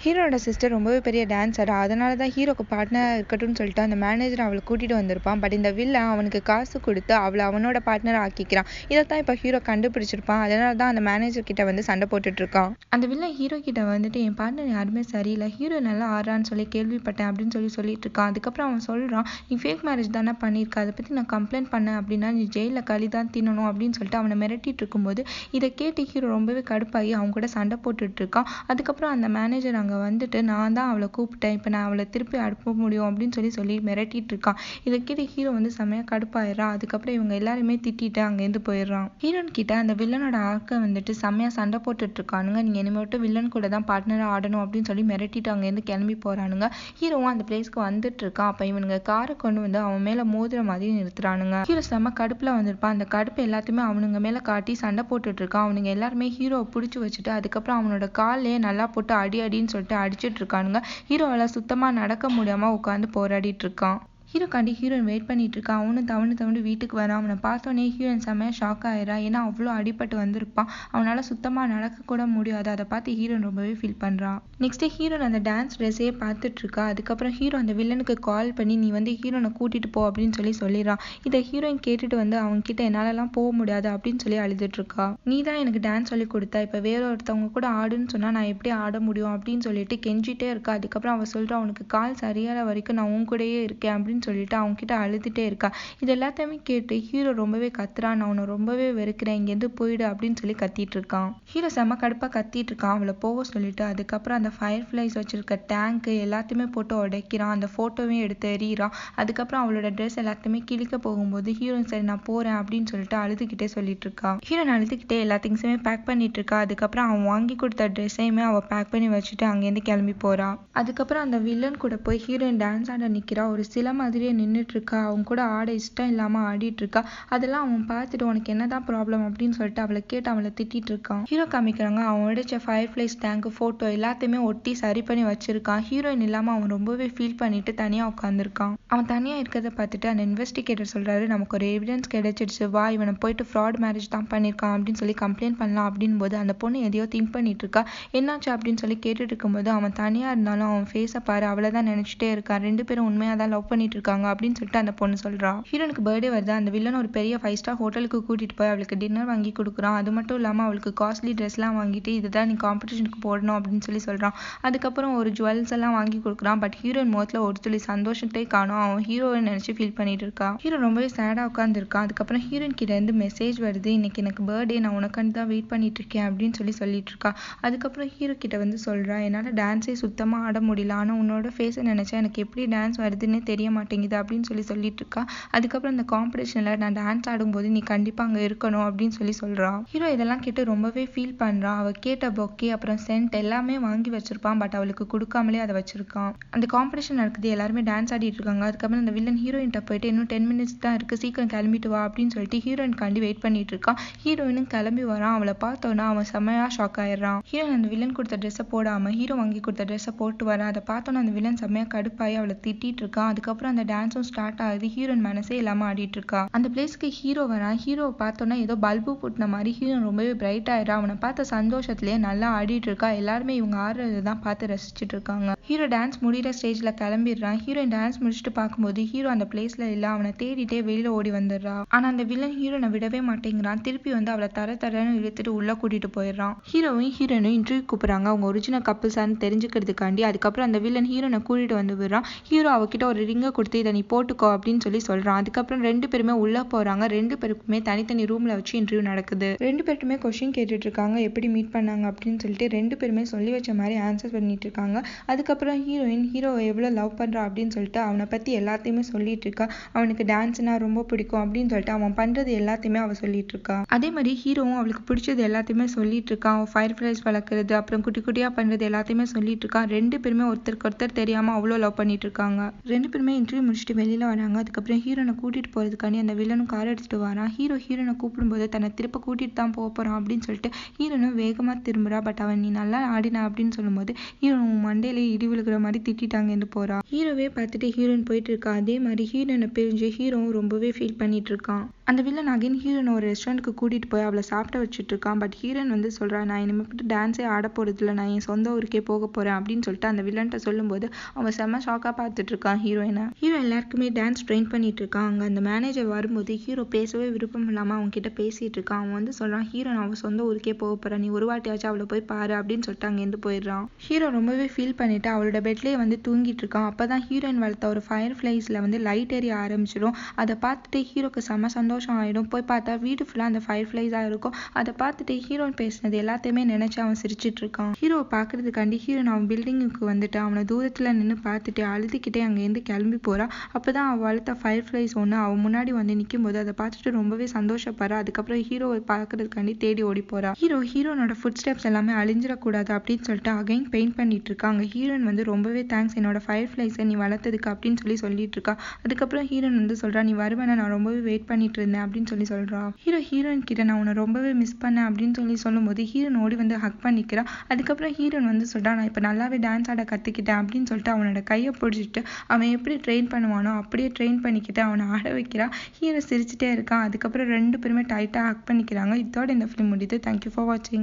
ஹீரோட சிஸ்டர் ரொம்பவே பெரிய டான்ஸர். அதனால தான் ஹீரோக்கு பார்ட்னராக இருக்கட்டும்னு சொல்லிட்டு அந்த மேனேஜர் அவளை கூட்டிகிட்டு வந்திருப்பான். பட் இந்த வில்லன் அவனுக்கு காசு கொடுத்து அவளை அவனோட பார்ட்னராக ஆக்கிக்கிறான். இதைத்தான் இப்போ ஹீரோ கண்டுபிடிச்சிருப்பான். அதனால தான் அந்த மேனேஜர் கிட்ட வந்து சண்டை போட்டுட்டு இருக்கான். அந்த வில்லன் ஹீரோ கிட்ட வந்துட்டு என் பார்ட்னர் யாருமே சரியில்லை, ஹீரோ நல்லா ஆடுறான்னு சொல்லி கேள்விப்பட்டேன் அப்படின்னு சொல்லிட்டு இருக்கான். அதுக்கப்புறம் அவன் சொல்கிறான், நீ ஃபேக் மேரேஜ் தானே பண்ணியிருக்க, அதை பற்றி நான் கம்ப்ளைண்ட் பண்ணேன் அப்படின்னா நீ ஜெயிலில் களி தான் தின்னணும் அப்படின்னு சொல்லிட்டு அவனை மிரட்டிட்டு இருக்கும்போது இதை கேட்டு ஹீரோ ரொம்பவே கடுப்பாகி அவங்க கூட சண்டை போட்டுட்டு இருக்கான். அதுக்கப்புறம் அந்த மேனேஜர் அங்கே வந்துட்டு நான் தான் அவளை கூப்பிட்டேன், இப்போ நான் அவளை திருப்பி அனுப்ப முடியும் அப்படின்னு சொல்லி மிரட்டிட்டு இருக்கான். இதை கிட்ட ஹீரோ வந்து செமையாக கடுப்பாயிடுறான். அதுக்கப்புறம் இவங்க எல்லாருமே திட்டிட்டு அங்கேருந்து போயிடுறான். ஹீரோன் கிட்ட அந்த வில்லனோட ஆட்கள் வந்துட்டு செமையாக சண்டை போட்டுட்டு இருக்கானுங்க. நீங்கள் இனிமேட்டு வில்லன் கூட தான் பார்ட்னராக ஆடணும் அப்படின்னு சொல்லி மிரட்டிட்டு அங்கேருந்து கிளம்பி போகிறானுங்க. ஹீரோவும் அந்த பிளேஸ்க்கு வந்துட்டு இருக்கான். அப்போ இவனுங்க காரை கொண்டு வந்து அவன் மேலே மோதுற மாதிரி நிறுத்துறானுங்க. ஹீரோ செம்ம கடுப்பில் வந்திருப்பான். அந்த கடுப்பு எல்லாத்தையுமே அவனுங்க மேலே காட்டி சண்டை போட்டுட்டு இருக்கான். அவனுங்க எல்லாருமே ஹீரோவை பிடிச்சி வச்சுட்டு அதுக்கப்புறம் அவனோட காலையே நல்லா போட்டு அடின்னு சொல்லிட்டு அடிச்சிட்டு இருக்கானுங்க. ஹீரோவால சுத்தமா நடக்க முடியாம உட்காந்து போராடிட்டு இருக்கான். ஹீரோக்காண்டி ஹீரோயின் வெயிட் பண்ணிட்டு இருக்கா. அவனும் தவண்டு வீட்டுக்கு வரான். அவனை பார்த்தோன்னே ஹீரோயின் செம்மையாக ஷாக் ஆயிடா. ஏன்னா அவ்வளோ அடிபட்டு வந்திருப்பான். அவனால் சுத்தமாக நடக்க கூட முடியாது. அதை பார்த்து ஹீரோயின் ரொம்பவே ஃபீல் பண்ணுறான். நெக்ஸ்ட் ஹீரோயின் அந்த டான்ஸ் ட்ரெஸ்ஸையே பார்த்துட்டு இருக்கா. அதுக்கப்புறம் ஹீரோ அந்த வில்லனுக்கு கால் பண்ணி நீ வந்து ஹீரோனை கூட்டிட்டு போ அப்படின்னு சொல்லிடுறான். இதை ஹீரோயின் கேட்டுட்டு வந்து அவங்க கிட்ட என்னாலலாம் போக முடியாது அப்படின்னு சொல்லி அழுதுட்டு இருக்கா. நீ தான் எனக்கு டான்ஸ் சொல்லி கொடுத்தா, இப்போ வேற ஒருத்தவங்க கூட ஆடுன்னு சொன்னா நான் எப்படி ஆட முடியும் அப்படின்னு சொல்லிட்டு கெஞ்சிட்டே இருக்கா. அதுக்கப்புறம் அவன் சொல்றா, உனக்கு கால் சரியான வரைக்கும் நான் உன் கூடயே இருக்கேன் அப்படின்னு சொல்லிட்டு அவங்க கிட்ட அழுதுட்டே இருக்கா. இது எல்லாத்தையுமே கேட்டு ஹீரோ ரொம்பவே கத்துறான். நான் உன்னை ரொம்பவே வெறுக்கிறேன், இங்கேருந்து போயிடு அப்படின்னு சொல்லி கத்திட்டு இருக்கான். ஹீரோ செம்ம கடுப்பா கத்திட்டு இருக்கான் அவளை போக சொல்லிட்டு. அதுக்கப்புறம் அந்த ஃபயர் ஃபிளைஸ் வச்சிருக்க டேங்க் எல்லாத்தையுமே போட்டு உடைக்கிறான். அந்த போட்டோவையும் எடுத்து எறிகிறான். அதுக்கப்புறம் அவளோட ட்ரெஸ் எல்லாத்தையுமே கிழிக்க போகும்போது ஹீரோயின் சரி நான் போறேன் அப்படின்னு சொல்லிட்டு அழுதுகிட்டே சொல்லிட்டு இருக்கா. ஹீரோயின் அழுதுகிட்டே எல்லா திங்ஸுமே பேக் பண்ணிட்டு இருக்கா. அதுக்கப்புறம் அவன் வாங்கி கொடுத்த ட்ரெஸ்ஸையுமே அவள் பேக் பண்ணி வச்சுட்டு அங்கேருந்து கிளம்பி போறா. அதுக்கப்புறம் அந்த வில்லன் கூட போய் ஹீரோயின் டான்ஸ் ஆட நிக்கிறா. ஒரு சில மாதிரியே நின்றுட்டு இருக்கா. அவங்க கூட ஆட இஷ்டம் இல்லாம ஆடிட்டு இருக்கா. அதெல்லாம் அவன் பார்த்துட்டு உனக்கு என்னதான் ப்ராப்ளம் அப்படின்னு சொல்லிட்டு அவளை கேட்டு அவளை திட்டிட்டு இருக்கான். ஹீரோ காமிக்கிறாங்க அவன் உடைச்ச ஃபயர் ஃபிளைஸ் டேங்க் போட்டோ எல்லாத்தையுமே ஒட்டி சரி பண்ணி வச்சிருக்கான். ஹீரோயின் இல்லாம அவன் ரொம்பவே ஃபீல் பண்ணிட்டு தனியா உட்காந்துருக்கான். அவன் தனியா இருக்கிறத பார்த்துட்டு அந்த இன்வெஸ்டிகேட்டர் சொல்றாரு, நமக்கு ஒரு எவிடன்ஸ் கிடைச்சிடுச்சு, வா இவனை போயிட்டு ஃப்ராட் மேரேஜ் தான் பண்ணியிருக்கான் அப்படின்னு சொல்லி கம்ப்ளைண்ட் பண்ணலாம் அப்படின்னு போது அந்த பொண்ணு எதையோ திங்க் பண்ணிட்டு இருக்கா. என்னாச்சு அப்படின்னு சொல்லி கேட்டுட்டு இருக்கும்போது அவன் தனியா இருந்தாலும் அவன் ஃபேஸை பாரு, அவளை தான் நினைச்சிட்டே இருக்கான், 2 பேரும் உண்மையா தான் லவ் பண்ணிட்டு இருக்காங்க அப்படின்னு சொல்லிட்டு அந்த பொண்ணு சொல்றா. ஹீரோனுக்கு பர்த்டே வருது. அந்த வில்லன் ஒரு பெரிய 5 ஸ்டார் ஹோட்டலுக்கு கூட்டிட்டு போய் அவளுக்கு டின்னர் வாங்கி கொடுக்குறான். அது மட்டும் இல்லாம அவளுக்கு காஸ்ட்லி ட்ரெஸ்லாம் வாங்கிட்டு இதுதான் நீ காம்படிஷனுக்கு போடணும் அப்படின்னு சொல்லி சொல்றான். அதுக்கப்புறம் ஒரு ஜுவல்ஸ் எல்லாம் வாங்கி கொடுக்குறான். பட் ஹீரோயின் முகத்துல ஒரு துளி சந்தோஷத்தை காணும். அவன் ஹீரோவை நினைச்சு ஃபீல் பண்ணிட்டு இருக்கா. ஹீரோ ரொம்பவே சேடா உட்கார்ந்து இருக்கான். அதுக்கப்புறம் ஹீரோயின் கிட்ட இருந்து மெசேஜ் வருது, இன்னைக்கு எனக்கு பர்த்டே, நான் உனக்காண்டி தான் வெயிட் பண்ணிட்டு இருக்கேன் அப்படின்னு சொல்லிட்டு இருக்கா. அதுக்கப்புறம் ஹீரோ கிட்ட வந்து சொல்றா, என்னால டான்ஸே சுத்தமா ஆட முடியல, ஆனா உன்னோட ஃபேஸை நினைச்சா எனக்கு எப்படி டான்ஸ் வருதுன்னே தெரிய மாட்டேங்குது அப்படின்னு சொல்லிட்டு இருக்கா. அதுக்கப்புறம் இந்த காம்படிஷன்ல நான் டான்ஸ் ஆடும்போது நீ கண்டிப்பா அங்க இருக்கணும் அப்படின்னு சொல்றா. ஹீரோ இதெல்லாம் கேட்டு ரொம்பவே ஃபீல் பண்றான். அவ கேட்ட பொக்கே அப்புறம் சென்ட் எல்லாமே வாங்கி வச்சிருப்பான். பட் அவளுக்கு கொடுக்காமலே அதை வச்சிருக்கான். அந்த காம்படிஷன் நடக்குது, எல்லாருமே டான்ஸ் ஆடிட்டு இருக்காங்க. அதுக்கப்புறம் அந்த வில்லன் ஹீரோயின்ட்ட போயிட்டு இன்னும் 10 மினிட்ஸ் தான் இருக்கு, சீக்கிரம் கிளம்பிட்டு வா அப்படின்னு சொல்லிட்டு ஹீரோயின் காண்டி வெயிட் பண்ணிட்டு இருக்கான். ஹீரோயினும் கிளம்பி வரான். அவளை பார்த்தோன்னா அவன் செமையா ஷாக் ஆயிடுறான். ஹீரோயின் அந்த வில்லன் கொடுத்த ட்ரெஸ்ஸை போடாம ஹீரோ வாங்கி கொடுத்த ட்ரெஸ்ஸை போட்டு வரான். அதை பார்த்தோன்னா அந்த வில்லன் செமையா கடுப்பாயி அவளை திட்டிட்டு இருக்கான். அதுக்கப்புறம் அந்த டான்ஸும் ஸ்டார்ட் ஆகுது. ஹீரோயின் மனசே இல்லாம ஆடிட்டு இருக்கா. அந்த பிளேஸ்க்கு ஹீரோ வரான். ஹீரோவை பார்த்தோன்னா ஏதோ பல்பு புட்டின மாதிரி ஹீரோயின் ரொம்பவே பிரைட் ஆயிடுறா. அவனை பார்த்த சந்தோஷத்திலேயே நல்லா ஆடிட்டு இருக்கா. எல்லாருமே இவங்க ஆடுறதை தான் பார்த்து ரசிச்சுட்டு இருக்காங்க. ஹீரோ டான்ஸ் முடிகிற ஸ்டேஜ்ல கிளம்பிடுறான். ஹீரோயின் டான்ஸ் முடிச்சுட்டு பார்க்கும்போது ஹீரோ அந்த பிளேஸ்ல இல்ல. அவனை தேடிட்டே வெளியில ஓடி வந்துடுறா. ஆனா அந்த வில்லன் ஹீரோனை விடவே மாட்டேங்கிறான். திருப்பி வந்து அவளை தரன்னு இழுத்துட்டு உள்ள கூட்டிட்டு போயிடுறான். ஹீரோவும் ஹீரோனும் இன்டர்வியூ கூப்பிடுறாங்க அவங்க ஒரிஜினல் கப்பிள்ஸான்னு தெரிஞ்சுக்கிறதுக்காண்டி. அதுக்கப்புறம் அந்த வில்லன் ஹீரோனை கூட்டிட்டு வந்து விடுறான். ஹீரோ அவகிட்ட ஒரு ரிங்கை கொடுத்து இதை நீ போட்டுக்கோ அப்படின்னு சொல்றான். அதுக்கப்புறம் 2 பேருமே உள்ள போறாங்க. 2 பேருக்குமே தனித்தனி ரூம்ல வச்சு இன்டர்வியூ நடக்குது. 2 பேருமே கொஸ்டின் கேட்டுட்டு இருக்காங்க, எப்படி மீட் பண்ணாங்க அப்படின்னு சொல்லிட்டு 2 பேருமே சொல்லி வச்ச மாதிரி ஆன்சர் பண்ணிட்டு இருக்காங்க. அதுக்கப்புறம் ஹீரோயின் ஹீரோவை எவ்வளவு லவ் பண்றா அப்படின்னு சொல்லிட்டு அவனை பத்தி பற்றி எல்லாத்தையுமே சொல்லிட்டு இருக்கா. அவனுக்கு டான்ஸ்னா ரொம்ப பிடிக்கும் அப்படின்னு சொல்லிட்டு அவன் பண்ணுறது எல்லாத்தையுமே அவள் சொல்லிட்டு இருக்கா. அதே மாதிரி ஹீரோவும் அவளுக்கு பிடிச்சது எல்லாத்தையுமே சொல்லிட்டு இருக்கான். அவன் ஃபயர் ஃப்ளைஸ் வளர்க்குறது அப்புறம் குட்டி குட்டியாக பண்ணுறது எல்லாத்தையுமே சொல்லிட்டு இருக்கான். ரெண்டு பேருமே ஒருத்தருக்கு ஒருத்தர் தெரியாமல் அவ்வளோ லவ் பண்ணிட்டு இருக்காங்க. ரெண்டு பேருமே இன்டர்வியூ முடிச்சுட்டு வெளியில் வராங்க. அதுக்கப்புறம் ஹீரோனை கூட்டிகிட்டு போகிறதுக்காண்டி அந்த வில்லனும் கார் எடுத்துகிட்டு வரான். ஹீரோனை கூப்பிடும்போது தன்னை திருப்ப கூட்டிகிட்டு தான் போகிறான் அப்படின்னு சொல்லிட்டு ஹீரோனும் வேகமாக திரும்புறா. பட் அவன் நீ நல்லா ஆடினா அப்படின்னு சொல்லும்போது ஹீரோ மண்டையிலே இடி விழுகிற மாதிரி திட்டாங்கன்னு போறா. ஹீரோவே பார்த்துட்டு ஹீரோயின் போயிட்டு இருக்கா. அதே மாதிரி ஹீரோனை பிரிஞ்சு ஹீரோவும் ரொம்பவே ஃபீல் பண்ணிட்டு இருக்கான். அந்த வில்லன் அகைன் ஹீரோனை ஒரு ரெஸ்டாரண்ட்டுக்கு கூட்டிகிட்டு போய் அவளை சாப்பிட வச்சுட்டு இருக்கான். பட் ஹீரோயின் வந்து சொல்கிறா, நான் இனிமேட்டு டான்ஸே ஆட போகிறதில்ல, நான் என் சொந்த ஊருக்கே போக போகிறேன் அப்படின்னு சொல்லிட்டு அந்த வில்லன்ட்ட சொல்லும்போது அவன் செம்ம ஷாக்காக பார்த்துட்டு இருக்கான் ஹீரோயினை. ஹீரோ எல்லாருக்குமே டான்ஸ் ட்ரெயின் பண்ணிட்டு இருக்கான். அங்கே அந்த மேனேஜர் வரும்போது ஹீரோ பேசவே விருப்பம் இல்லாமல் அவங்க கிட்ட பேசிட்டு இருக்கான். அவன் வந்து சொல்கிறான், ஹீரோ அவன் சொந்த ஊருக்கே போக போகிறான், நீ ஒரு வாட்டியாச்சும் அவளை போய் பாரு அப்படின்னு சொல்லிட்டு அங்கேருந்து போயிடுறான். ஹீரோ ரொம்பவே ஃபீல் பண்ணிட்டு அவளோட பெட்லேயே வந்து தூங்கிட்டு இருக்கான். அப்போ தான் ஹீரோயின் வளர்த்த ஒரு ஃபயர் ஃப்ளைஸில் வந்து லைட் எரிய ஆரம்பிச்சிடும். அதை பார்த்துட்டு ஹீரோக்கு செம்ம சந்தோஷம் ஆகிடும். போய் பார்த்தா வீடு ஃபுல்லாக அந்த ஃபயர் ஃப்ளைஸாக இருக்கும். அதை பார்த்துட்டு ஹீரோயின் பேசினது எல்லாத்தையுமே நினச்சி அவன் சிரிச்சிட்டு இருக்கான். ஹீரோவை பார்க்கறதுக்காண்டி ஹீரோயின் அவன் பில்டிங்குக்கு வந்துட்டு அவனை தூரத்தில் நின்று பார்த்துட்டு அழுதுகிட்டே அங்கேருந்து கிளம்பி போறா. அப்போதான் அவள் வளர்த்த ஃபயர் ஃப்ளைஸ் ஒன்று அவன் முன்னாடி வந்து நிற்கும் போது அதை பார்த்துட்டு ரொம்பவே சந்தோஷப்படுறா. அதுக்கப்புறம் ஹீரோவை பார்க்கறதுக்காண்டி தேடி ஓடி போறா. ஹீரோனோட ஃபுட் ஸ்டெப்ஸ் எல்லாமே அழிஞ்சிடக்கூடாது அப்படின்னு சொல்லிட்டு அகைன் பெயிண்ட் பண்ணிட்டு இருக்காங்க. ஹீரோயின் வந்து ரொம்பவே தேங்க்ஸ் என்னோட ஃபயர் ஃப்ளைஸை நீ வளர்த்ததுக்கு அப்படின்னு சொல்லிட்டு இருக்கா. அதுக்கப்புறம் ஹீரோயின் வந்து சொல்றா, நீ வருவேன்னு நான் ரொம்பவே வெயிட் பண்ணிட்டு இருந்தேன் அப்படின்னு சொல்றா. ஹீரோயின் கிட்ட நான் உன்னை ரொம்பவே மிஸ் பண்ணேன் அப்படின்னு சொல்லும்போது ஹீரோயின் ஓடி வந்து ஹக் பண்ணிக்கிறா. அதுக்கப்புறம் ஹீரோயின் வந்து சொல்றா, நான் இப்போ நல்லாவே டான்ஸ் ஆட கற்றுக்கிட்டேன் அப்படின்னு சொல்லிட்டு அவனோட கையை பிடிச்சிட்டு அவன் எப்படி ட்ரெயின் பண்ணுவானோ அப்படியே ட்ரெயின் பண்ணிக்கிட்டு அவனை ஆட வைக்கிறா. ஹீரோ சிரிச்சுட்டே இருக்கான். அதுக்கப்புறம் ரெண்டு பேருமே டைட்டாக ஹக் பண்ணிக்கிறாங்க. இதோட இந்த ஃபிலிம் முடியுது. தேங்க்யூ ஃபார் வாட்சிங்.